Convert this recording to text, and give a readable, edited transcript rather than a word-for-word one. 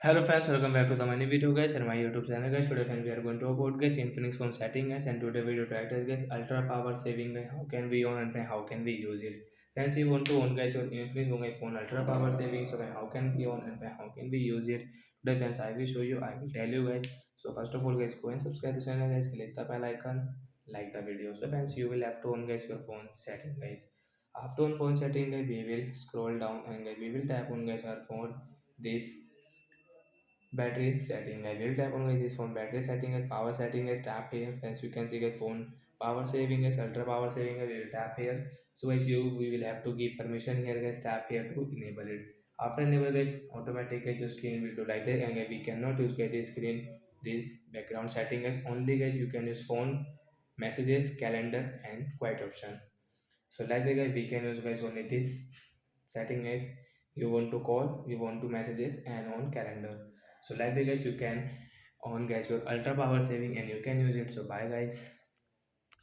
Hello friends, welcome back to the many video guys and my YouTube channel guys. Today friends we are going to talk about guys Infinix phone setting guys, and today video title guys ultra power saving guys. How can we on and how can we use it? Friends, you want to own guys your Infinix phone ultra power saving, so how can we on and how can we use it? Today friends I will show you, I will tell you guys. So first of all guys, go and subscribe the channel guys, click the bell icon, like the video. So friends, you will have to on guys your phone setting guys. After on phone setting guys, we will scroll down and guys, we will tap on guys our phone this battery setting. I will tap on this phone battery setting and power setting is tap here. As you can see, the phone power saving is ultra power saving. We will tap here. So as you, we will have to give permission here, guys. Tap here to enable it. After enable this, automatically your screen will do like that, and we cannot use get this screen. This background setting is only guys. You can use phone, messages, calendar, and quiet option. So like the guys, we can use guys only this setting is you want to call, you want to messages and on calendar. So like the guys, you can on guys your ultra power saving and you can use it. So bye guys.